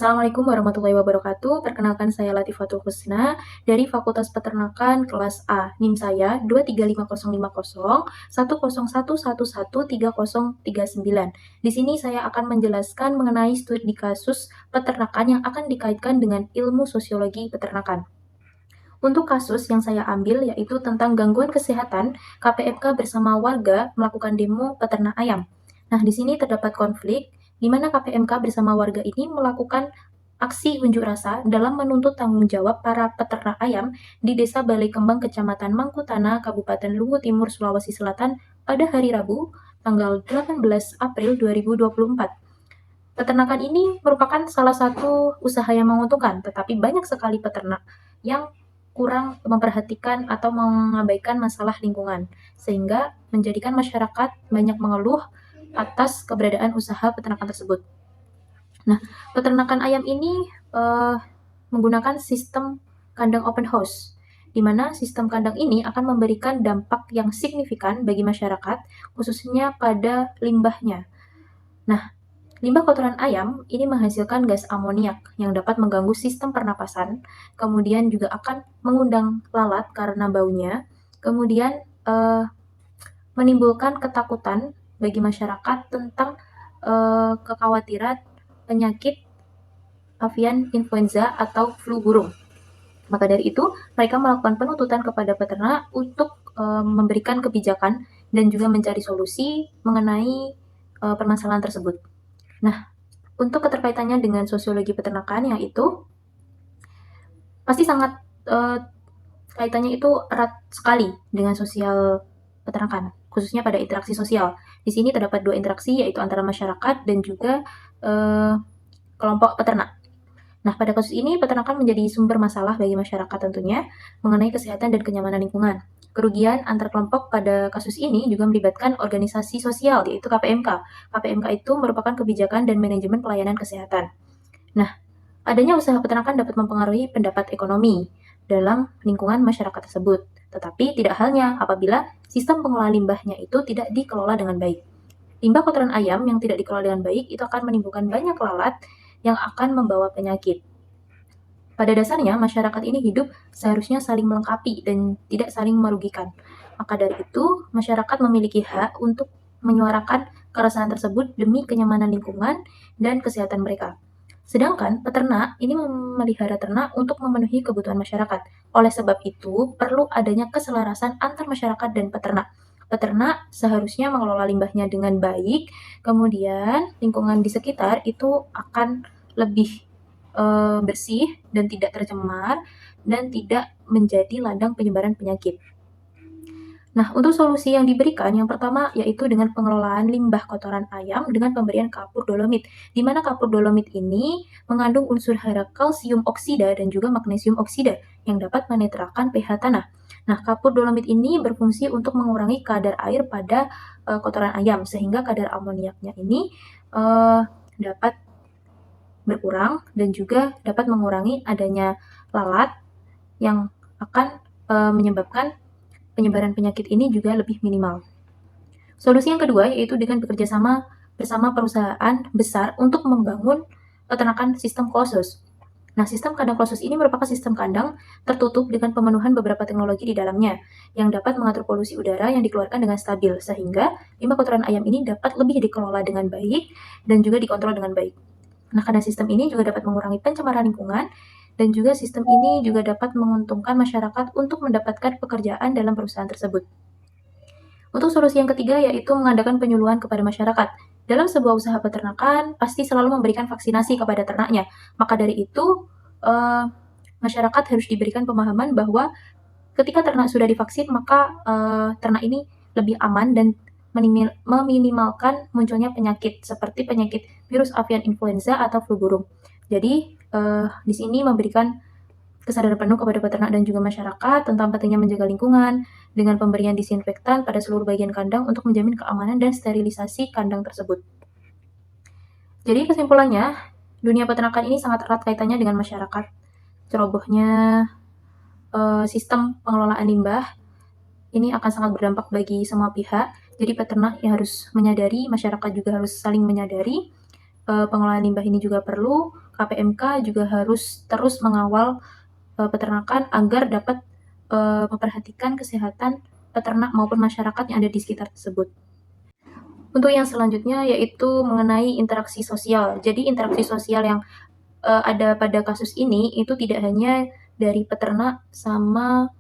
Assalamualaikum warahmatullahi wabarakatuh. Perkenalkan saya Latifatul Husna dari Fakultas Peternakan kelas A. NIM saya 2355050 101113039. Di sini saya akan menjelaskan mengenai studi kasus peternakan yang akan dikaitkan dengan ilmu sosiologi peternakan. Untuk kasus yang saya ambil yaitu tentang gangguan kesehatan KPMK bersama warga melakukan demo peternak ayam. Nah, di sini terdapat konflik di mana KPMK bersama warga ini melakukan aksi unjuk rasa dalam menuntut tanggung jawab para peternak ayam di Desa Balai Kembang, Kecamatan Mangkutana, Kabupaten Luwu Timur, Sulawesi Selatan pada hari Rabu, tanggal 18 April 2024. Peternakan ini merupakan salah satu usaha yang menguntungkan, tetapi banyak sekali peternak yang kurang memperhatikan atau mengabaikan masalah lingkungan, sehingga menjadikan masyarakat banyak mengeluh atas keberadaan usaha peternakan tersebut. Nah, peternakan ayam ini menggunakan sistem kandang open house, di mana sistem kandang ini akan memberikan dampak yang signifikan bagi masyarakat, khususnya pada limbahnya. Nah, limbah kotoran ayam ini menghasilkan gas amoniak yang dapat mengganggu sistem pernapasan, kemudian juga akan mengundang lalat karena baunya, kemudian menimbulkan ketakutan bagi masyarakat tentang kekhawatiran penyakit avian influenza atau flu burung. Maka dari itu, mereka melakukan penuntutan kepada peternak untuk memberikan kebijakan dan juga mencari solusi mengenai permasalahan tersebut. Nah, untuk keterkaitannya dengan sosiologi peternakan yaitu pasti sangat kaitannya itu erat sekali dengan sosial peternakan, khususnya pada interaksi sosial. Di sini terdapat dua interaksi yaitu antara masyarakat dan juga kelompok peternak. Nah, pada kasus ini peternakan menjadi sumber masalah bagi masyarakat tentunya mengenai kesehatan dan kenyamanan lingkungan. Kerugian antar kelompok pada kasus ini juga melibatkan organisasi sosial, yaitu KPMK. KPMK itu merupakan kebijakan dan manajemen pelayanan kesehatan. Nah, adanya usaha peternakan dapat mempengaruhi pendapat ekonomi dalam lingkungan masyarakat tersebut. Tetapi tidak halnya apabila sistem pengelolaan limbahnya itu tidak dikelola dengan baik. Limbah kotoran ayam yang tidak dikelola dengan baik itu akan menimbulkan banyak lalat yang akan membawa penyakit. Pada dasarnya, masyarakat ini hidup seharusnya saling melengkapi dan tidak saling merugikan. Maka dari itu, masyarakat memiliki hak untuk menyuarakan keresahan tersebut demi kenyamanan lingkungan dan kesehatan mereka. Sedangkan peternak ini memelihara ternak untuk memenuhi kebutuhan masyarakat. Oleh sebab itu, perlu adanya keselarasan antar masyarakat dan peternak. Peternak seharusnya mengelola limbahnya dengan baik, kemudian lingkungan di sekitar itu akan lebih bersih dan tidak tercemar dan tidak menjadi ladang penyebaran penyakit. Nah, untuk solusi yang diberikan, yang pertama yaitu dengan pengelolaan limbah kotoran ayam dengan pemberian kapur dolomit, di mana kapur dolomit ini mengandung unsur hara kalsium oksida dan juga magnesium oksida yang dapat menetralkan pH tanah. Nah, kapur dolomit ini berfungsi untuk mengurangi kadar air pada kotoran ayam, sehingga kadar amoniaknya ini dapat berkurang dan juga dapat mengurangi adanya lalat yang akan menyebabkan penyebaran penyakit ini juga lebih minimal. Solusi yang kedua yaitu dengan bekerja sama bersama perusahaan besar untuk membangun peternakan sistem closed. Nah, sistem kandang closed ini merupakan sistem kandang tertutup dengan pemenuhan beberapa teknologi di dalamnya yang dapat mengatur polusi udara yang dikeluarkan dengan stabil, sehingga limbah kotoran ayam ini dapat lebih dikelola dengan baik dan juga dikontrol dengan baik. Nah, karena sistem ini juga dapat mengurangi pencemaran lingkungan dan juga sistem ini juga dapat menguntungkan masyarakat untuk mendapatkan pekerjaan dalam perusahaan tersebut. Untuk solusi yang ketiga yaitu mengadakan penyuluhan kepada masyarakat. Dalam sebuah usaha peternakan, pasti selalu memberikan vaksinasi kepada ternaknya. Maka dari itu, masyarakat harus diberikan pemahaman bahwa ketika ternak sudah divaksin, maka ternak ini lebih aman dan meminimalkan munculnya penyakit seperti penyakit virus avian influenza atau flu burung. Jadi, di sini memberikan kesadaran penuh kepada peternak dan juga masyarakat tentang pentingnya menjaga lingkungan dengan pemberian disinfektan pada seluruh bagian kandang untuk menjamin keamanan dan sterilisasi kandang tersebut. Jadi kesimpulannya, dunia peternakan ini sangat erat kaitannya dengan masyarakat. Cerobohnya sistem pengelolaan limbah ini akan sangat berdampak bagi semua pihak. Jadi peternak yang harus menyadari, masyarakat juga harus saling menyadari pengelolaan limbah ini juga perlu KPMK juga harus terus mengawal peternakan agar dapat memperhatikan kesehatan peternak maupun masyarakat yang ada di sekitar tersebut. Untuk yang selanjutnya yaitu mengenai interaksi sosial. Jadi interaksi sosial yang ada pada kasus ini itu tidak hanya dari peternak sama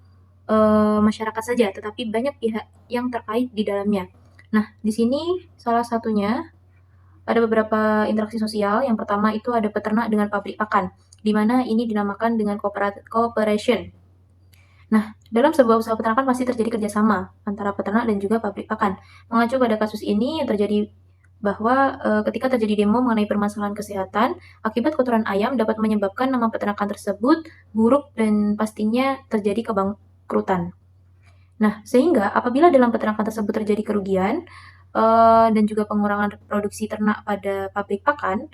masyarakat saja, tetapi banyak pihak yang terkait di dalamnya. Nah, di sini salah satunya ada beberapa interaksi sosial. Yang pertama itu ada peternak dengan pabrik pakan, di mana ini dinamakan dengan cooperation. Nah, dalam sebuah usaha peternakan pasti terjadi kerjasama antara peternak dan juga pabrik pakan. Mengacu pada kasus ini yang terjadi bahwa ketika terjadi demo mengenai permasalahan kesehatan, akibat kotoran ayam dapat menyebabkan nama peternakan tersebut buruk dan pastinya terjadi kebangkrutan. Nah, sehingga apabila dalam peternakan tersebut terjadi kerugian dan juga pengurangan produksi ternak pada pabrik pakan,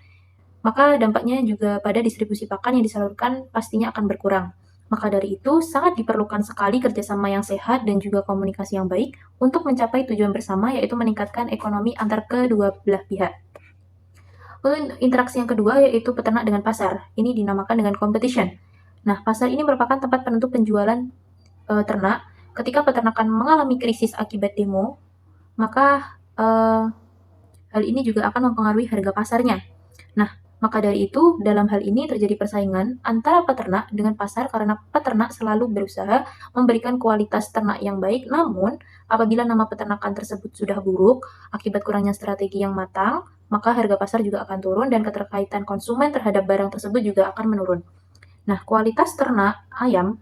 maka dampaknya juga pada distribusi pakan yang disalurkan pastinya akan berkurang. Maka dari itu, sangat diperlukan sekali kerjasama yang sehat dan juga komunikasi yang baik untuk mencapai tujuan bersama, yaitu meningkatkan ekonomi antar kedua belah pihak. Lalu interaksi yang kedua yaitu peternak dengan pasar. Ini dinamakan dengan competition. Nah, pasar ini merupakan tempat penentu penjualan ternak. Ketika peternakan mengalami krisis akibat demo, maka hal ini juga akan mempengaruhi harga pasarnya. Nah, maka dari itu, dalam hal ini terjadi persaingan antara peternak dengan pasar karena peternak selalu berusaha memberikan kualitas ternak yang baik, namun apabila nama peternakan tersebut sudah buruk akibat kurangnya strategi yang matang, maka harga pasar juga akan turun dan keterkaitan konsumen terhadap barang tersebut juga akan menurun. Nah, kualitas ternak ayam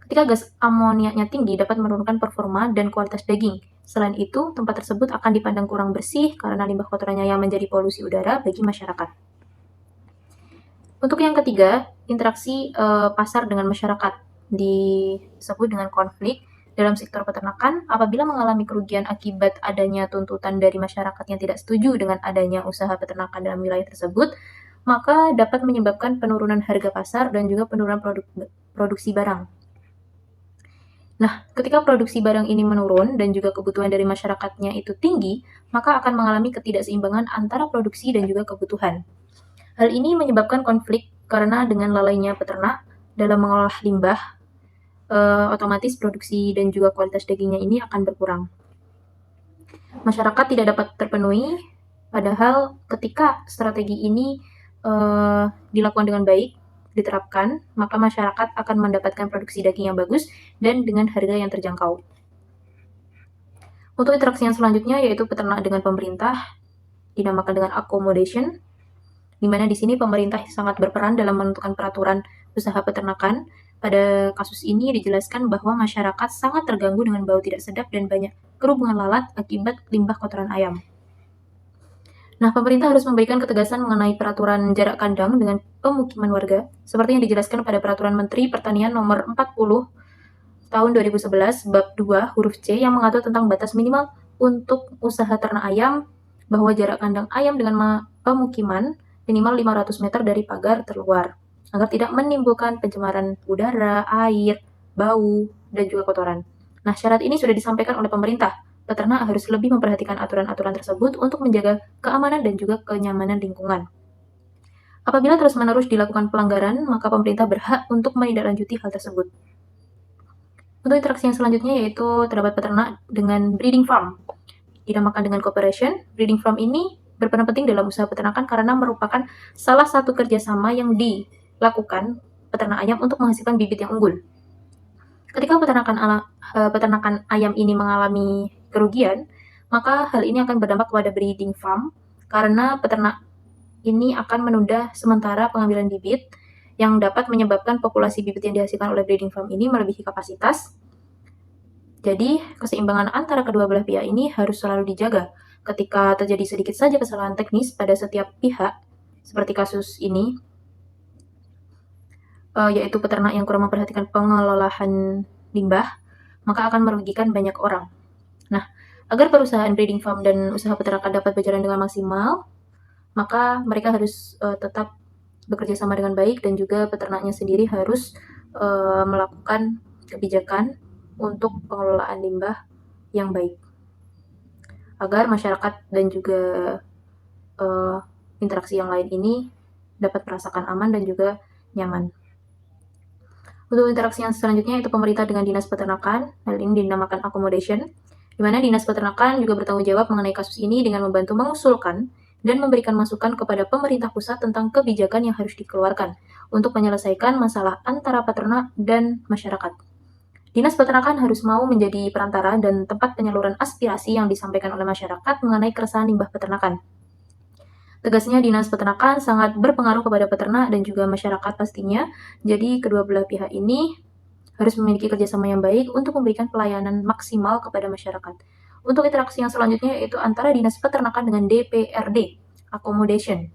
ketika gas amoniaknya tinggi dapat menurunkan performa dan kualitas daging. Selain itu, tempat tersebut akan dipandang kurang bersih karena limbah kotorannya yang menjadi polusi udara bagi masyarakat. Untuk yang ketiga, interaksi pasar dengan masyarakat disebut dengan konflik dalam sektor peternakan. Apabila mengalami kerugian akibat adanya tuntutan dari masyarakat yang tidak setuju dengan adanya usaha peternakan dalam wilayah tersebut, maka dapat menyebabkan penurunan harga pasar dan juga penurunan produksi barang. Nah, ketika produksi barang ini menurun dan juga kebutuhan dari masyarakatnya itu tinggi, maka akan mengalami ketidakseimbangan antara produksi dan juga kebutuhan. Hal ini menyebabkan konflik karena dengan lalainya peternak dalam mengolah limbah, otomatis produksi dan juga kualitas dagingnya ini akan berkurang. Masyarakat tidak dapat terpenuhi, padahal ketika strategi ini dilakukan dengan baik, diterapkan, maka masyarakat akan mendapatkan produksi daging yang bagus dan dengan harga yang terjangkau. Untuk interaksi yang selanjutnya yaitu peternak dengan pemerintah, dinamakan dengan accommodation, di mana di sini pemerintah sangat berperan dalam menentukan peraturan usaha peternakan. Pada kasus ini dijelaskan bahwa masyarakat sangat terganggu dengan bau tidak sedap dan banyak kerumunan lalat akibat limbah kotoran ayam. Nah, pemerintah harus memberikan ketegasan mengenai peraturan jarak kandang dengan pemukiman warga, seperti yang dijelaskan pada Peraturan Menteri Pertanian Nomor 40 Tahun 2011 Bab 2 huruf C yang mengatur tentang batas minimal untuk usaha ternak ayam, bahwa jarak kandang ayam dengan pemukiman minimal 500 meter dari pagar terluar, agar tidak menimbulkan pencemaran udara, air, bau, dan juga kotoran. Nah, syarat ini sudah disampaikan oleh pemerintah. Peternak harus lebih memperhatikan aturan-aturan tersebut untuk menjaga keamanan dan juga kenyamanan lingkungan. Apabila terus-menerus dilakukan pelanggaran, maka pemerintah berhak untuk menindaklanjuti hal tersebut. Untuk interaksi yang selanjutnya yaitu terdapat peternak dengan breeding farm, dinamakan dengan cooperation. Breeding farm ini berperan penting dalam usaha peternakan karena merupakan salah satu kerjasama yang dilakukan peternak ayam untuk menghasilkan bibit yang unggul. Ketika peternakan ayam ini mengalami kerugian, maka hal ini akan berdampak kepada breeding farm karena peternak ini akan menunda sementara pengambilan bibit yang dapat menyebabkan populasi bibit yang dihasilkan oleh breeding farm ini melebihi kapasitas. Jadi, keseimbangan antara kedua belah pihak ini harus selalu dijaga. Ketika terjadi sedikit saja kesalahan teknis pada setiap pihak, seperti kasus ini, yaitu peternak yang kurang memperhatikan pengelolaan limbah, maka akan merugikan banyak orang. Nah, agar perusahaan breeding farm dan usaha peternakan dapat berjalan dengan maksimal, maka mereka harus tetap bekerja sama dengan baik dan juga peternaknya sendiri harus melakukan kebijakan untuk pengelolaan limbah yang baik, agar masyarakat dan juga interaksi yang lain ini dapat merasakan aman dan juga nyaman. Untuk interaksi yang selanjutnya yaitu pemerintah dengan dinas peternakan. Hal ini dinamakan accommodation, di mana dinas peternakan juga bertanggung jawab mengenai kasus ini dengan membantu mengusulkan dan memberikan masukan kepada pemerintah pusat tentang kebijakan yang harus dikeluarkan untuk menyelesaikan masalah antara peternak dan masyarakat. Dinas peternakan harus mau menjadi perantara dan tempat penyaluran aspirasi yang disampaikan oleh masyarakat mengenai keresahan limbah peternakan. Tegasnya dinas peternakan sangat berpengaruh kepada peternak dan juga masyarakat pastinya. Jadi kedua belah pihak ini harus memiliki kerjasama yang baik untuk memberikan pelayanan maksimal kepada masyarakat. Untuk interaksi yang selanjutnya yaitu antara dinas peternakan dengan DPRD, accommodation.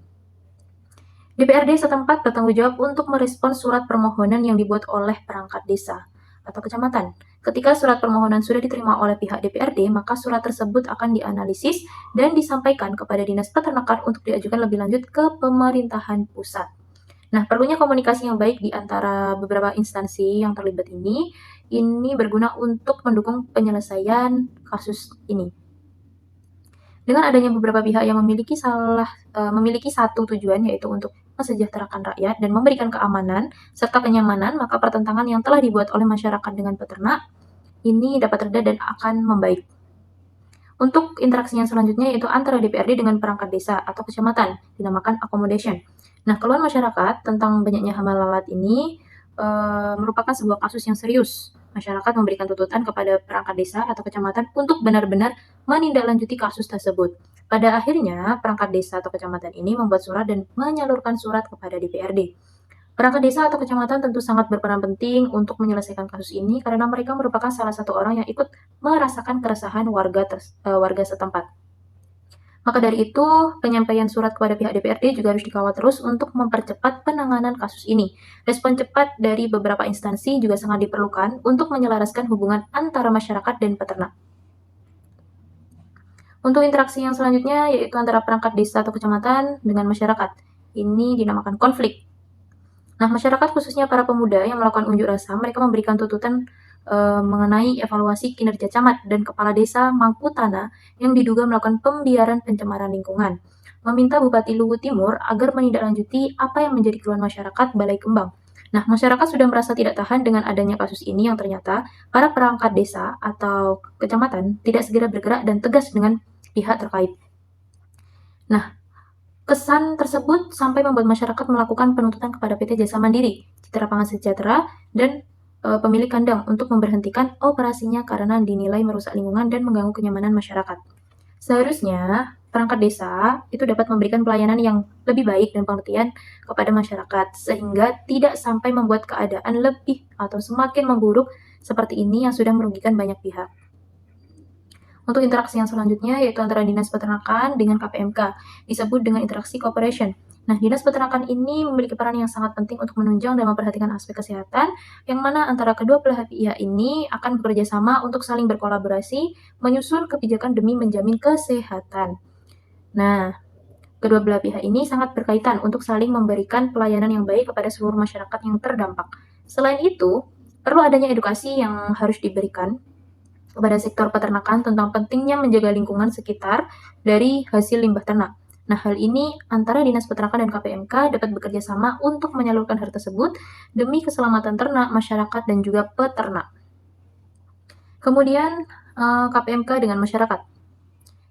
DPRD setempat bertanggung jawab untuk merespons surat permohonan yang dibuat oleh perangkat desa atau kecamatan. Ketika surat permohonan sudah diterima oleh pihak DPRD, maka surat tersebut akan dianalisis dan disampaikan kepada Dinas Peternakan untuk diajukan lebih lanjut ke pemerintahan pusat. Nah, perlunya komunikasi yang baik di antara beberapa instansi yang terlibat ini berguna untuk mendukung penyelesaian kasus ini. Dengan adanya beberapa pihak yang memiliki satu tujuan, yaitu untuk mesejahterakan rakyat dan memberikan keamanan serta kenyamanan, maka pertentangan yang telah dibuat oleh masyarakat dengan peternak ini dapat reda dan akan membaik. Untuk interaksi yang selanjutnya yaitu antara DPRD dengan perangkat desa atau kecamatan, dinamakan accommodation. Nah, keluhan masyarakat tentang banyaknya hama lalat ini merupakan sebuah kasus yang serius. Masyarakat memberikan tuntutan kepada perangkat desa atau kecamatan untuk benar-benar menindaklanjuti kasus tersebut. Pada akhirnya, perangkat desa atau kecamatan ini membuat surat dan menyalurkan surat kepada DPRD. Perangkat desa atau kecamatan tentu sangat berperan penting untuk menyelesaikan kasus ini karena mereka merupakan salah satu orang yang ikut merasakan keresahan warga setempat. Maka dari itu, penyampaian surat kepada pihak DPRD juga harus dikawal terus untuk mempercepat penanganan kasus ini. Respon cepat dari beberapa instansi juga sangat diperlukan untuk menyelaraskan hubungan antara masyarakat dan peternak. Untuk interaksi yang selanjutnya yaitu antara perangkat desa atau kecamatan dengan masyarakat. Ini dinamakan konflik. Nah, masyarakat khususnya para pemuda yang melakukan unjuk rasa, mereka memberikan tuntutan mengenai evaluasi kinerja camat dan kepala desa Mangkutana yang diduga melakukan pembiaran pencemaran lingkungan. Meminta Bupati Luwu Timur agar menindaklanjuti apa yang menjadi keluhan masyarakat Balai Kembang. Nah, masyarakat sudah merasa tidak tahan dengan adanya kasus ini yang ternyata para perangkat desa atau kecamatan tidak segera bergerak dan tegas dengan pihak terkait. Nah, kesan tersebut sampai membuat masyarakat melakukan penuntutan kepada PT Jasa Mandiri, Citra Pangan Sejahtera, dan pemilik kandang untuk memberhentikan operasinya karena dinilai merusak lingkungan dan mengganggu kenyamanan masyarakat. Seharusnya perangkat desa itu dapat memberikan pelayanan yang lebih baik dan pengertian kepada masyarakat sehingga tidak sampai membuat keadaan lebih atau semakin memburuk seperti ini yang sudah merugikan banyak pihak. Untuk interaksi yang selanjutnya yaitu antara Dinas Peternakan dengan KPMK, disebut dengan interaksi cooperation. Nah, Dinas Peternakan ini memiliki peran yang sangat penting untuk menunjang dan memperhatikan aspek kesehatan, yang mana antara kedua belah pihak ini akan bekerja sama untuk saling berkolaborasi, menyusun kebijakan demi menjamin kesehatan. Nah, kedua belah pihak ini sangat berkaitan untuk saling memberikan pelayanan yang baik kepada seluruh masyarakat yang terdampak. Selain itu, perlu adanya edukasi yang harus diberikan kepada sektor peternakan tentang pentingnya menjaga lingkungan sekitar dari hasil limbah ternak. Nah, hal ini antara Dinas Peternakan dan KPMK dapat bekerja sama untuk menyalurkan hal tersebut demi keselamatan ternak, masyarakat, dan juga peternak. Kemudian, KPMK dengan masyarakat.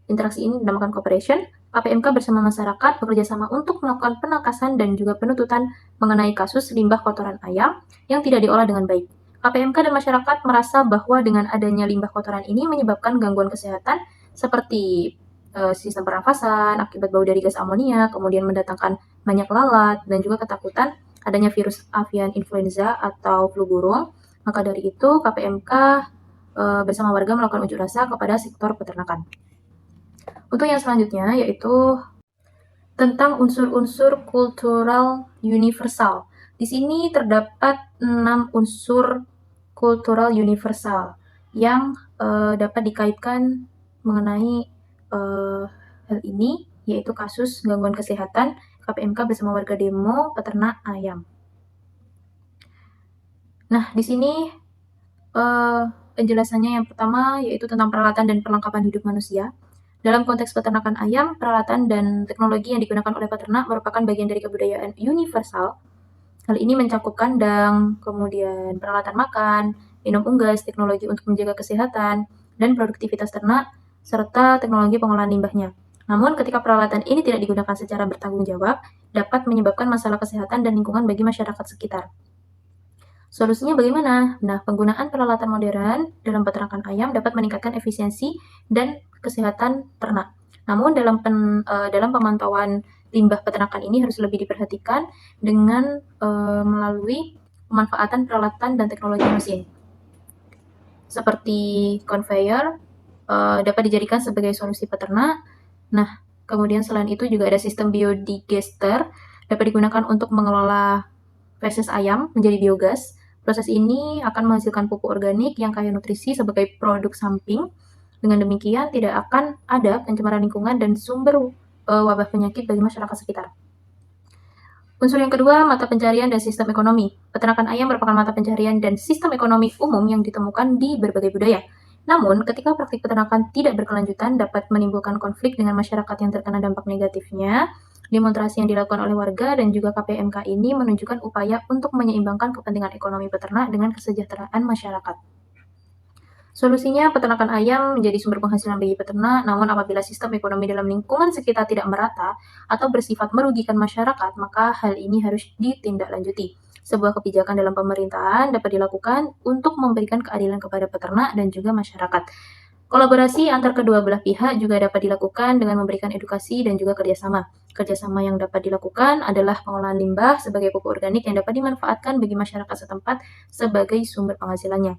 Interaksi ini dinamakan cooperation. KPMK bersama masyarakat bekerja sama untuk melakukan penangkasan dan juga penuntutan mengenai kasus limbah kotoran ayam yang tidak diolah dengan baik. KPMK dan masyarakat merasa bahwa dengan adanya limbah kotoran ini menyebabkan gangguan kesehatan seperti sistem pernafasan akibat bau dari gas amonia, kemudian mendatangkan banyak lalat, dan juga ketakutan adanya virus avian influenza atau flu burung. Maka dari itu, KPMK bersama warga melakukan unjuk rasa kepada sektor peternakan. Untuk yang selanjutnya yaitu tentang unsur-unsur kultural universal. Di sini terdapat 6 unsur kultural universal yang dapat dikaitkan mengenai hal ini, yaitu kasus gangguan kesehatan KPMK bersama warga demo peternak ayam. Nah, di sini penjelasannya yang pertama yaitu tentang peralatan dan perlengkapan hidup manusia. Dalam konteks peternakan ayam, peralatan dan teknologi yang digunakan oleh peternak merupakan bagian dari kebudayaan universal. Hal ini mencakup kandang, kemudian peralatan makan, minum unggas, teknologi untuk menjaga kesehatan, dan produktivitas ternak, serta teknologi pengolahan limbahnya. Namun, ketika peralatan ini tidak digunakan secara bertanggung jawab, dapat menyebabkan masalah kesehatan dan lingkungan bagi masyarakat sekitar. Solusinya bagaimana? Nah, penggunaan peralatan modern dalam peternakan ayam dapat meningkatkan efisiensi dan kesehatan ternak. Namun, dalam pemantauan limbah peternakan ini harus lebih diperhatikan dengan melalui pemanfaatan peralatan dan teknologi mesin. Seperti conveyor dapat dijadikan sebagai solusi peternak. Nah, kemudian selain itu juga ada sistem biodigester dapat digunakan untuk mengelola feses ayam menjadi biogas. Proses ini akan menghasilkan pupuk organik yang kaya nutrisi sebagai produk samping. Dengan demikian, tidak akan ada pencemaran lingkungan dan sumber wabah penyakit bagi masyarakat sekitar. Unsur yang kedua, mata pencarian dan sistem ekonomi. Peternakan ayam merupakan mata pencarian dan sistem ekonomi umum yang ditemukan di berbagai budaya. Namun, ketika praktik peternakan tidak berkelanjutan dapat menimbulkan konflik dengan masyarakat yang terkena dampak negatifnya. Demonstrasi yang dilakukan oleh warga dan juga KPMK ini menunjukkan upaya untuk menyeimbangkan kepentingan ekonomi peternak dengan kesejahteraan masyarakat. Solusinya, peternakan ayam menjadi sumber penghasilan bagi peternak, namun apabila sistem ekonomi dalam lingkungan sekitar tidak merata atau bersifat merugikan masyarakat, maka hal ini harus ditindaklanjuti. Sebuah kebijakan dalam pemerintahan dapat dilakukan untuk memberikan keadilan kepada peternak dan juga masyarakat. Kolaborasi antar kedua belah pihak juga dapat dilakukan dengan memberikan edukasi dan juga kerjasama. Kerjasama yang dapat dilakukan adalah pengolahan limbah sebagai pupuk organik yang dapat dimanfaatkan bagi masyarakat setempat sebagai sumber penghasilannya.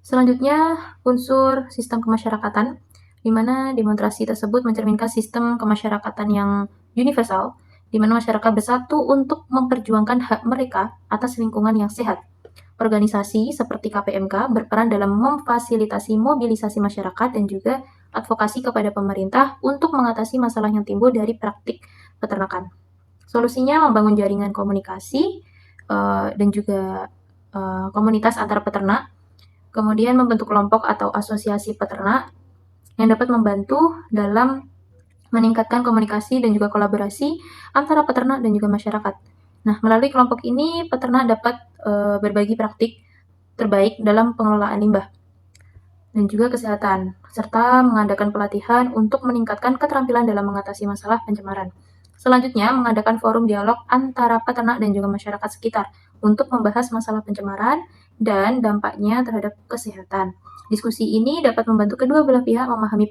Selanjutnya, unsur sistem kemasyarakatan, di mana demonstrasi tersebut mencerminkan sistem kemasyarakatan yang universal, di mana masyarakat bersatu untuk memperjuangkan hak mereka atas lingkungan yang sehat. Organisasi seperti KPMK berperan dalam memfasilitasi mobilisasi masyarakat dan juga advokasi kepada pemerintah untuk mengatasi masalah yang timbul dari praktik peternakan. Solusinya membangun jaringan komunikasi dan juga komunitas antara peternak, kemudian membentuk kelompok atau asosiasi peternak yang dapat membantu dalam meningkatkan komunikasi dan juga kolaborasi antara peternak dan juga masyarakat. Nah, melalui kelompok ini, peternak dapat berbagi praktik terbaik dalam pengelolaan limbah dan juga kesehatan, serta mengadakan pelatihan untuk meningkatkan keterampilan dalam mengatasi masalah pencemaran. Selanjutnya, mengadakan forum dialog antara peternak dan juga masyarakat sekitar untuk membahas masalah pencemaran dan dampaknya terhadap kesehatan. Diskusi ini dapat membantu kedua belah pihak memahami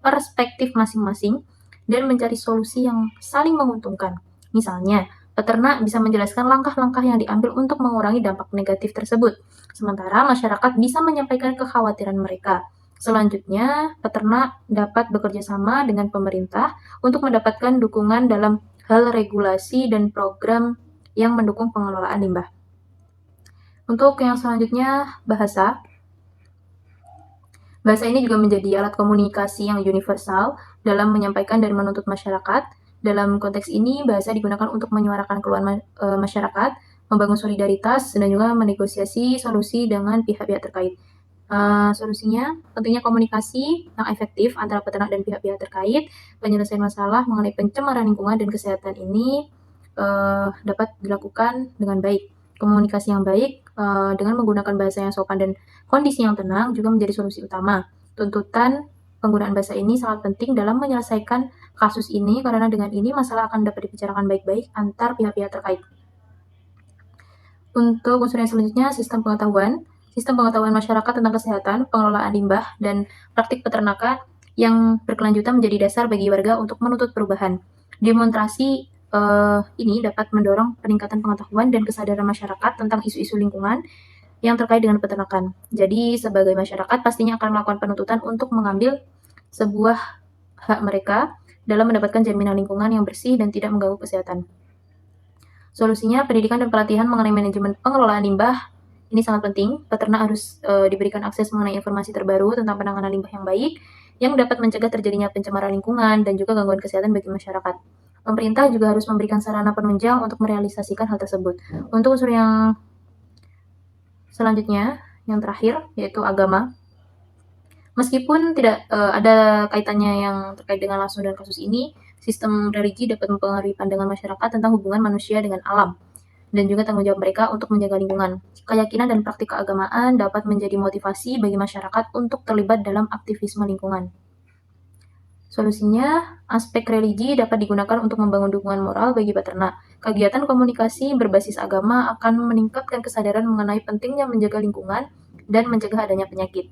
perspektif masing-masing dan mencari solusi yang saling menguntungkan. Misalnya, peternak bisa menjelaskan langkah-langkah yang diambil untuk mengurangi dampak negatif tersebut, sementara masyarakat bisa menyampaikan kekhawatiran mereka. Selanjutnya, peternak dapat bekerja sama dengan pemerintah untuk mendapatkan dukungan dalam hal regulasi dan program yang mendukung pengelolaan limbah. Untuk yang selanjutnya, bahasa. Bahasa ini juga menjadi alat komunikasi yang universal dalam menyampaikan dan menuntut masyarakat. Dalam konteks ini, bahasa digunakan untuk menyuarakan keluhan masyarakat, membangun solidaritas, dan juga menegosiasi solusi dengan pihak-pihak terkait. Solusinya, tentunya komunikasi yang efektif antara peternak dan pihak-pihak terkait, penyelesaian masalah mengenai pencemaran lingkungan dan kesehatan ini dapat dilakukan dengan baik. Komunikasi yang baik dengan menggunakan bahasa yang sopan dan kondisi yang tenang juga menjadi solusi utama. Tuntutan penggunaan bahasa ini sangat penting dalam menyelesaikan kasus ini karena dengan ini masalah akan dapat dibicarakan baik-baik antar pihak-pihak terkait. Untuk unsur yang selanjutnya, sistem pengetahuan. Sistem pengetahuan masyarakat tentang kesehatan, pengelolaan limbah, dan praktik peternakan yang berkelanjutan menjadi dasar bagi warga untuk menuntut perubahan. Demonstrasi ini dapat mendorong peningkatan pengetahuan dan kesadaran masyarakat tentang isu-isu lingkungan yang terkait dengan peternakan. Jadi, sebagai masyarakat pastinya akan melakukan penuntutan untuk mengambil sebuah hak mereka dalam mendapatkan jaminan lingkungan yang bersih dan tidak mengganggu kesehatan. Solusinya, pendidikan dan pelatihan mengenai manajemen pengelolaan limbah ini sangat penting. Peternak harus diberikan akses mengenai informasi terbaru tentang penanganan limbah yang baik, yang dapat mencegah terjadinya pencemaran lingkungan dan juga gangguan kesehatan bagi masyarakat. Pemerintah juga harus memberikan sarana penunjang untuk merealisasikan hal tersebut. Untuk unsur yang selanjutnya, yang terakhir, yaitu agama. Meskipun tidak ada kaitannya yang terkait dengan langsung dengan kasus ini, sistem religi dapat mempengaruhi pandangan masyarakat tentang hubungan manusia dengan alam dan juga tanggung jawab mereka untuk menjaga lingkungan. Keyakinan dan praktik keagamaan dapat menjadi motivasi bagi masyarakat untuk terlibat dalam aktivisme lingkungan. Solusinya, aspek religi dapat digunakan untuk membangun dukungan moral bagi peternak. Kegiatan komunikasi berbasis agama akan meningkatkan kesadaran mengenai pentingnya menjaga lingkungan dan mencegah adanya penyakit.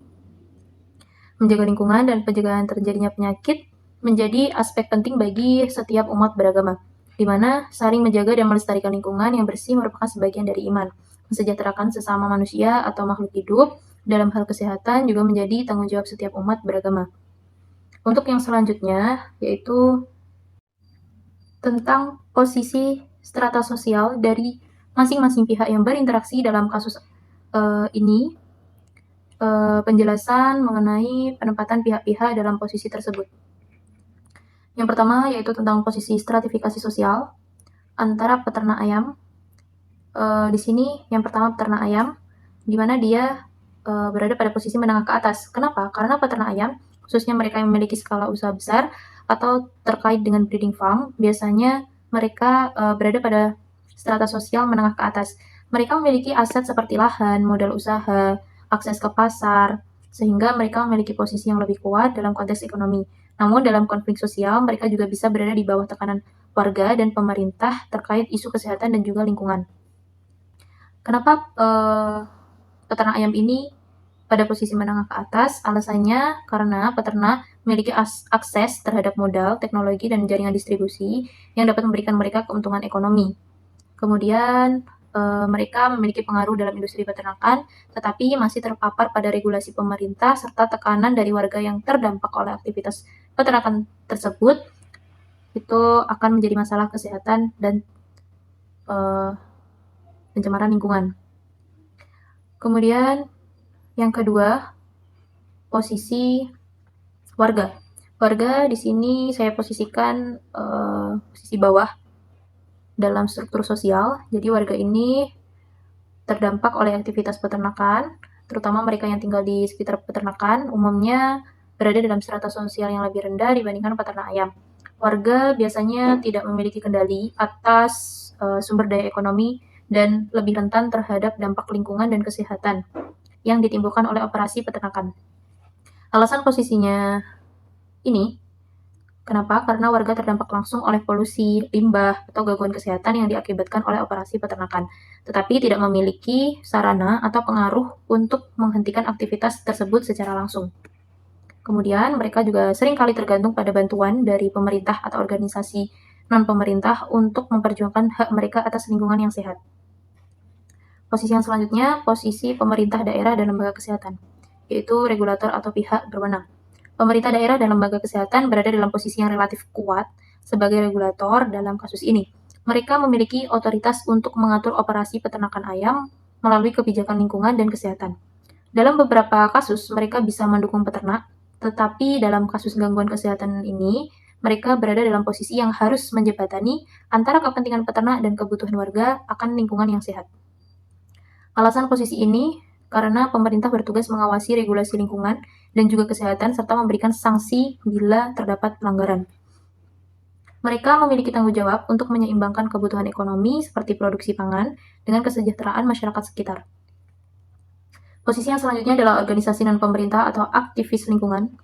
Menjaga lingkungan dan pencegahan terjadinya penyakit menjadi aspek penting bagi setiap umat beragama, di mana saling menjaga dan melestarikan lingkungan yang bersih merupakan sebagian dari iman. Mensejahterakan sesama manusia atau makhluk hidup dalam hal kesehatan juga menjadi tanggung jawab setiap umat beragama. Untuk yang selanjutnya, yaitu tentang posisi strata sosial dari masing-masing pihak yang berinteraksi dalam kasus ini, penjelasan mengenai penempatan pihak-pihak dalam posisi tersebut. Yang pertama yaitu tentang posisi stratifikasi sosial antara peternak ayam. Di sini yang pertama peternak ayam, di mana dia berada pada posisi menengah ke atas. Kenapa? Karena peternak ayam, khususnya mereka yang memiliki skala usaha besar atau terkait dengan breeding farm, biasanya mereka berada pada strata sosial menengah ke atas. Mereka memiliki aset seperti lahan, modal usaha, akses ke pasar, sehingga mereka memiliki posisi yang lebih kuat dalam konteks ekonomi. Namun dalam konflik sosial, mereka juga bisa berada di bawah tekanan warga dan pemerintah terkait isu kesehatan dan juga lingkungan. Kenapa peternak ayam ini pada posisi menengah ke atas? Alasannya karena peternak memiliki akses terhadap modal, teknologi, dan jaringan distribusi yang dapat memberikan mereka keuntungan ekonomi. Kemudian mereka memiliki pengaruh dalam industri peternakan, tetapi masih terpapar pada regulasi pemerintah serta tekanan dari warga yang terdampak oleh aktivitas peternakan tersebut. Itu akan menjadi masalah kesehatan dan pencemaran lingkungan. Kemudian yang kedua, posisi warga. Warga di sini saya posisikan posisi bawah dalam struktur sosial. Jadi warga ini terdampak oleh aktivitas peternakan, terutama mereka yang tinggal di sekitar peternakan, umumnya berada dalam strata sosial yang lebih rendah dibandingkan peternak ayam. Warga biasanya tidak memiliki kendali atas sumber daya ekonomi dan lebih rentan terhadap dampak lingkungan dan kesehatan yang ditimbulkan oleh operasi peternakan. Alasan posisinya ini, kenapa? Karena warga terdampak langsung oleh polusi, limbah, atau gangguan kesehatan yang diakibatkan oleh operasi peternakan, tetapi tidak memiliki sarana atau pengaruh untuk menghentikan aktivitas tersebut secara langsung. Kemudian, mereka juga seringkali tergantung pada bantuan dari pemerintah atau organisasi non-pemerintah untuk memperjuangkan hak mereka atas lingkungan yang sehat. Posisi yang selanjutnya, posisi pemerintah daerah dan lembaga kesehatan, yaitu regulator atau pihak berwenang. Pemerintah daerah dan lembaga kesehatan berada dalam posisi yang relatif kuat sebagai regulator dalam kasus ini. Mereka memiliki otoritas untuk mengatur operasi peternakan ayam melalui kebijakan lingkungan dan kesehatan. Dalam beberapa kasus, mereka bisa mendukung peternak, tetapi dalam kasus gangguan kesehatan ini, mereka berada dalam posisi yang harus menjembatani antara kepentingan peternak dan kebutuhan warga akan lingkungan yang sehat. Alasan posisi ini karena pemerintah bertugas mengawasi regulasi lingkungan dan juga kesehatan serta memberikan sanksi bila terdapat pelanggaran. Mereka memiliki tanggung jawab untuk menyeimbangkan kebutuhan ekonomi seperti produksi pangan dengan kesejahteraan masyarakat sekitar. Posisi yang selanjutnya adalah organisasi non-pemerintah atau aktivis lingkungan,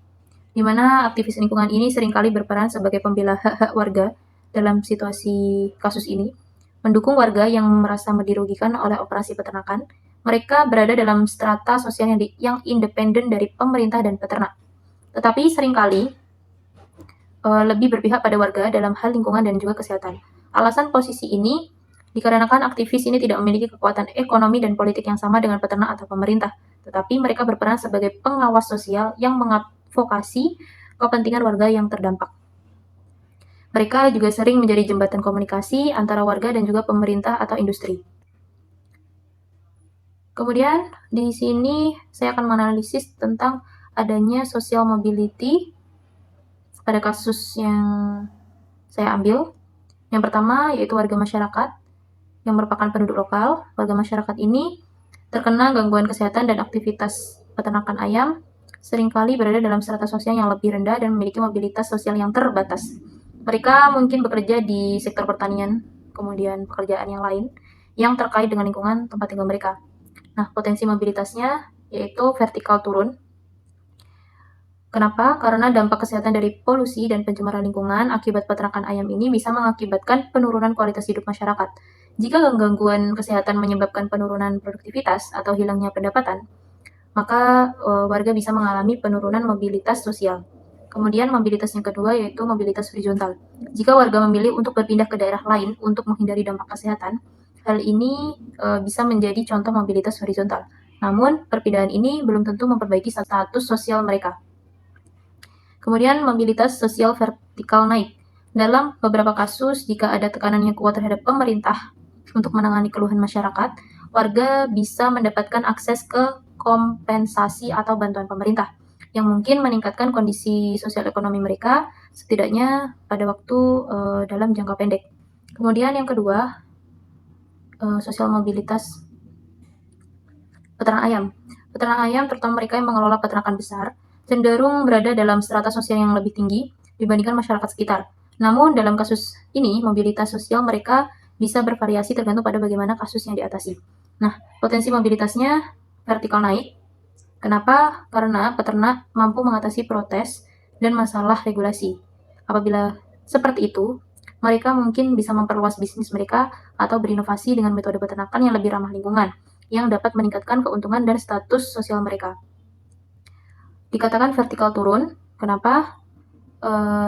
di mana aktivis lingkungan ini seringkali berperan sebagai pembela hak-hak warga dalam situasi kasus ini, mendukung warga yang merasa dirugikan oleh operasi peternakan. Mereka berada dalam strata sosial yang independen dari pemerintah dan peternak, tetapi seringkali lebih berpihak pada warga dalam hal lingkungan dan juga kesehatan. Alasan posisi ini dikarenakan aktivis ini tidak memiliki kekuatan ekonomi dan politik yang sama dengan peternak atau pemerintah, tetapi mereka berperan sebagai pengawas sosial yang mengadvokasi kepentingan warga yang terdampak. Mereka juga sering menjadi jembatan komunikasi antara warga dan juga pemerintah atau industri. Kemudian di sini saya akan menganalisis tentang adanya social mobility pada kasus yang saya ambil. Yang pertama yaitu warga masyarakat yang merupakan penduduk lokal. Warga masyarakat ini terkena gangguan kesehatan dan aktivitas peternakan ayam seringkali berada dalam strata sosial yang lebih rendah dan memiliki mobilitas sosial yang terbatas. Mereka mungkin bekerja di sektor pertanian, kemudian pekerjaan yang lain yang terkait dengan lingkungan tempat tinggal mereka. Nah, potensi mobilitasnya yaitu vertikal turun. Kenapa? Karena dampak kesehatan dari polusi dan pencemaran lingkungan akibat peternakan ayam ini bisa mengakibatkan penurunan kualitas hidup masyarakat. Jika gangguan kesehatan menyebabkan penurunan produktivitas atau hilangnya pendapatan, maka warga bisa mengalami penurunan mobilitas sosial. Kemudian mobilitas yang kedua yaitu mobilitas horizontal. Jika warga memilih untuk berpindah ke daerah lain untuk menghindari dampak kesehatan, hal ini bisa menjadi contoh mobilitas horizontal. Namun, perpindahan ini belum tentu memperbaiki status sosial mereka. Kemudian, mobilitas sosial vertikal naik. Dalam beberapa kasus, jika ada tekanan yang kuat terhadap pemerintah untuk menangani keluhan masyarakat, warga bisa mendapatkan akses ke kompensasi atau bantuan pemerintah yang mungkin meningkatkan kondisi sosial ekonomi mereka, setidaknya pada waktu dalam jangka pendek. Kemudian yang kedua, sosial mobilitas peternak ayam. Peternak ayam, terutama mereka yang mengelola peternakan besar, cenderung berada dalam strata sosial yang lebih tinggi dibandingkan masyarakat sekitar. Namun, dalam kasus ini, mobilitas sosial mereka bisa bervariasi tergantung pada bagaimana kasus yang diatasi. Nah, potensi mobilitasnya vertikal naik. Kenapa? Karena peternak mampu mengatasi protes dan masalah regulasi. Apabila seperti itu, mereka mungkin bisa memperluas bisnis mereka atau berinovasi dengan metode peternakan yang lebih ramah lingkungan, yang dapat meningkatkan keuntungan dan status sosial mereka. Dikatakan vertikal turun, kenapa?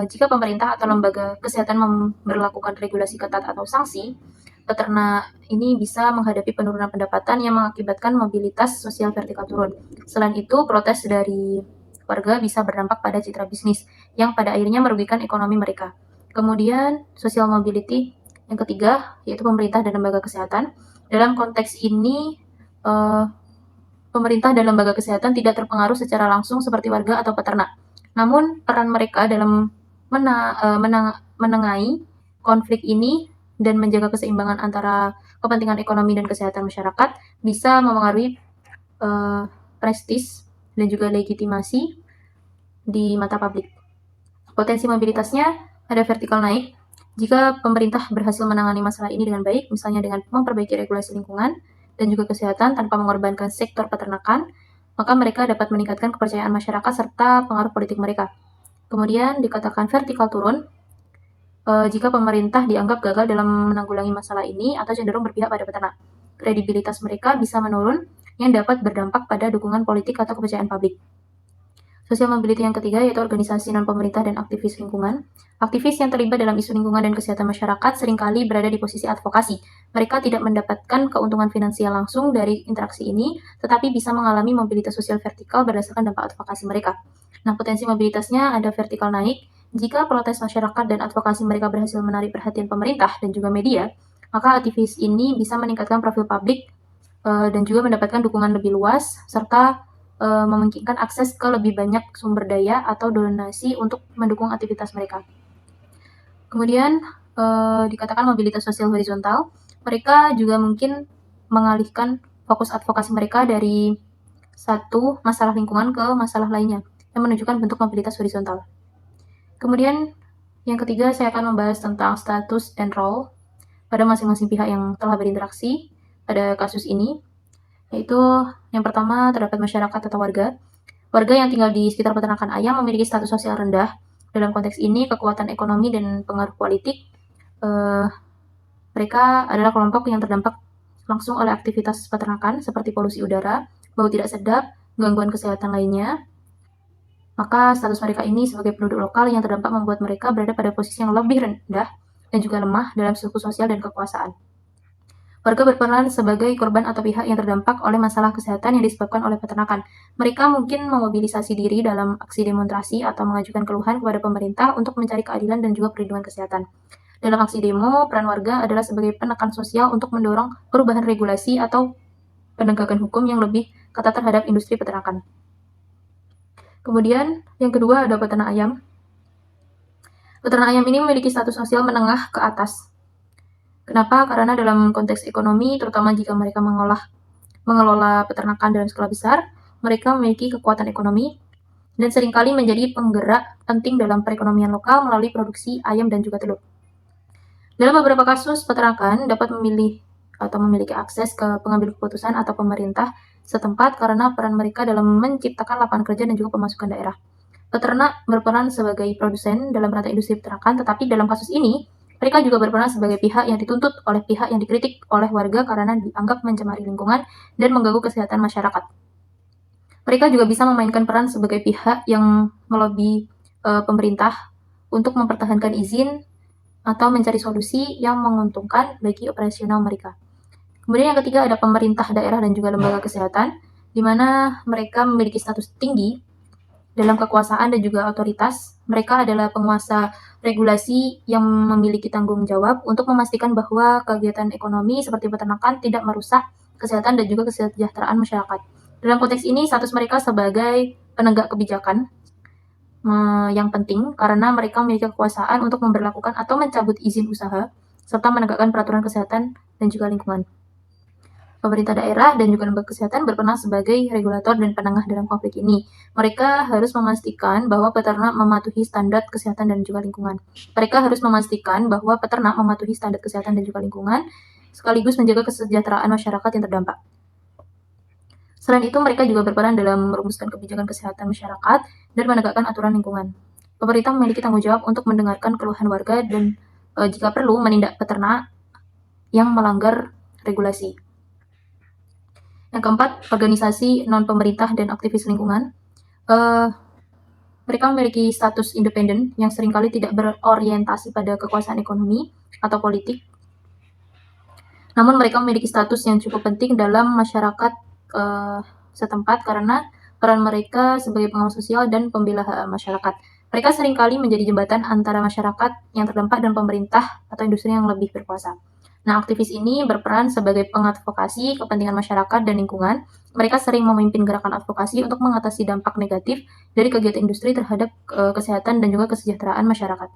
Jika pemerintah atau lembaga kesehatan memberlakukan regulasi ketat atau sanksi, peternak ini bisa menghadapi penurunan pendapatan yang mengakibatkan mobilitas sosial vertikal turun. Selain itu, protes dari warga bisa berdampak pada citra bisnis, yang pada akhirnya merugikan ekonomi mereka. Kemudian, social mobility yang ketiga, yaitu pemerintah dan lembaga kesehatan. Dalam konteks ini, pemerintah dan lembaga kesehatan tidak terpengaruh secara langsung seperti warga atau peternak. Namun, peran mereka dalam menengahi konflik ini dan menjaga keseimbangan antara kepentingan ekonomi dan kesehatan masyarakat bisa memengaruhi prestis dan juga legitimasi di mata publik. Potensi mobilitasnya ada vertikal naik. Jika pemerintah berhasil menangani masalah ini dengan baik, misalnya dengan memperbaiki regulasi lingkungan dan juga kesehatan tanpa mengorbankan sektor peternakan, maka mereka dapat meningkatkan kepercayaan masyarakat serta pengaruh politik mereka. Kemudian dikatakan vertikal turun jika pemerintah dianggap gagal dalam menanggulangi masalah ini atau cenderung berpihak pada peternak. Kredibilitas mereka bisa menurun yang dapat berdampak pada dukungan politik atau kepercayaan publik. Sosial mobility yang ketiga yaitu organisasi non-pemerintah dan aktivis lingkungan. Aktivis yang terlibat dalam isu lingkungan dan kesehatan masyarakat seringkali berada di posisi advokasi. Mereka tidak mendapatkan keuntungan finansial langsung dari interaksi ini, tetapi bisa mengalami mobilitas sosial vertikal berdasarkan dampak advokasi mereka. Nah, potensi mobilitasnya ada vertikal naik. Jika protes masyarakat dan advokasi mereka berhasil menarik perhatian pemerintah dan juga media, maka aktivis ini bisa meningkatkan profil publik dan juga mendapatkan dukungan lebih luas, serta memungkinkan akses ke lebih banyak sumber daya atau donasi untuk mendukung aktivitas mereka. Kemudian dikatakan mobilitas sosial horizontal, mereka juga mungkin mengalihkan fokus advokasi mereka dari satu masalah lingkungan ke masalah lainnya, yang menunjukkan bentuk mobilitas horizontal. Kemudian yang ketiga saya akan membahas tentang status and role pada masing-masing pihak yang telah berinteraksi pada kasus ini, yaitu yang pertama terdapat masyarakat atau warga. Warga yang tinggal di sekitar peternakan ayam memiliki status sosial rendah. Dalam konteks ini, kekuatan ekonomi dan pengaruh politik, mereka adalah kelompok yang terdampak langsung oleh aktivitas peternakan seperti polusi udara, bau tidak sedap, gangguan kesehatan lainnya. Maka status mereka ini sebagai penduduk lokal yang terdampak membuat mereka berada pada posisi yang lebih rendah dan juga lemah dalam struktur sosial dan kekuasaan. Warga berperan sebagai korban atau pihak yang terdampak oleh masalah kesehatan yang disebabkan oleh peternakan. Mereka mungkin memobilisasi diri dalam aksi demonstrasi atau mengajukan keluhan kepada pemerintah untuk mencari keadilan dan juga perlindungan kesehatan. Dalam aksi demo, peran warga adalah sebagai penekan sosial untuk mendorong perubahan regulasi atau penegakan hukum yang lebih ketat terhadap industri peternakan. Kemudian, yang kedua ada peternak ayam. Peternak ayam ini memiliki status sosial menengah ke atas. Kenapa? Karena dalam konteks ekonomi, terutama jika mereka mengelola peternakan dalam skala besar, mereka memiliki kekuatan ekonomi dan seringkali menjadi penggerak penting dalam perekonomian lokal melalui produksi ayam dan juga telur. Dalam beberapa kasus, peternakan dapat memilih atau memiliki akses ke pengambil keputusan atau pemerintah setempat karena peran mereka dalam menciptakan lapangan kerja dan juga pemasukan daerah. Peternak berperan sebagai produsen dalam rantai industri peternakan, tetapi dalam kasus ini, mereka juga berperan sebagai pihak yang dituntut oleh pihak yang dikritik oleh warga karena dianggap mencemari lingkungan dan mengganggu kesehatan masyarakat. Mereka juga bisa memainkan peran sebagai pihak yang melobi pemerintah untuk mempertahankan izin atau mencari solusi yang menguntungkan bagi operasional mereka. Kemudian yang ketiga ada pemerintah daerah dan juga lembaga kesehatan, di mana mereka memiliki status tinggi dalam kekuasaan dan juga otoritas. Mereka adalah penguasa regulasi yang memiliki tanggung jawab untuk memastikan bahwa kegiatan ekonomi seperti peternakan tidak merusak kesehatan dan juga kesejahteraan masyarakat. Dalam konteks ini, status mereka sebagai penegak kebijakan yang penting karena mereka memiliki kekuasaan untuk memberlakukan atau mencabut izin usaha serta menegakkan peraturan kesehatan dan juga lingkungan. Pemerintah daerah dan juga lembaga kesehatan berperan sebagai regulator dan penengah dalam konflik ini. Mereka harus memastikan bahwa peternak mematuhi standar kesehatan dan juga lingkungan. Mereka harus memastikan bahwa peternak mematuhi standar kesehatan dan juga lingkungan, sekaligus menjaga kesejahteraan masyarakat yang terdampak. Selain itu, mereka juga berperan dalam merumuskan kebijakan kesehatan masyarakat dan menegakkan aturan lingkungan. Pemerintah memiliki tanggung jawab untuk mendengarkan keluhan warga dan jika perlu menindak peternak yang melanggar regulasi. Yang keempat, organisasi non-pemerintah dan aktivis lingkungan. Mereka memiliki status independen yang seringkali tidak berorientasi pada kekuasaan ekonomi atau politik. Namun mereka memiliki status yang cukup penting dalam masyarakat setempat karena peran mereka sebagai pengawas sosial dan pembela hak masyarakat. Mereka seringkali menjadi jembatan antara masyarakat yang terdampak dan pemerintah atau industri yang lebih berkuasa. Nah, aktivis ini berperan sebagai pengadvokasi kepentingan masyarakat dan lingkungan. Mereka sering memimpin gerakan advokasi untuk mengatasi dampak negatif dari kegiatan industri terhadap kesehatan dan juga kesejahteraan masyarakat.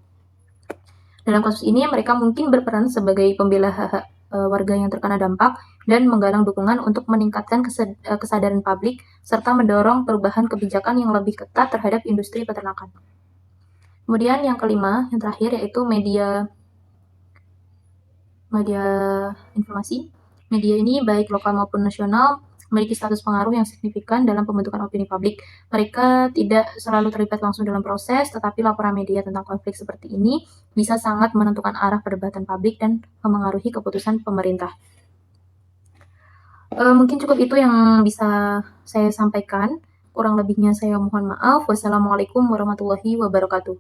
Dalam kasus ini, mereka mungkin berperan sebagai pembela hak warga yang terkena dampak dan menggalang dukungan untuk meningkatkan kesadaran publik serta mendorong perubahan kebijakan yang lebih ketat terhadap industri peternakan. Kemudian yang kelima, yang terakhir yaitu media informasi. Media ini baik lokal maupun nasional memiliki status pengaruh yang signifikan dalam pembentukan opini publik. Mereka tidak selalu terlibat langsung dalam proses, tetapi laporan media tentang konflik seperti ini bisa sangat menentukan arah perdebatan publik dan memengaruhi keputusan pemerintah. Mungkin cukup itu yang bisa saya sampaikan. Kurang lebihnya saya mohon maaf. Wassalamualaikum warahmatullahi wabarakatuh.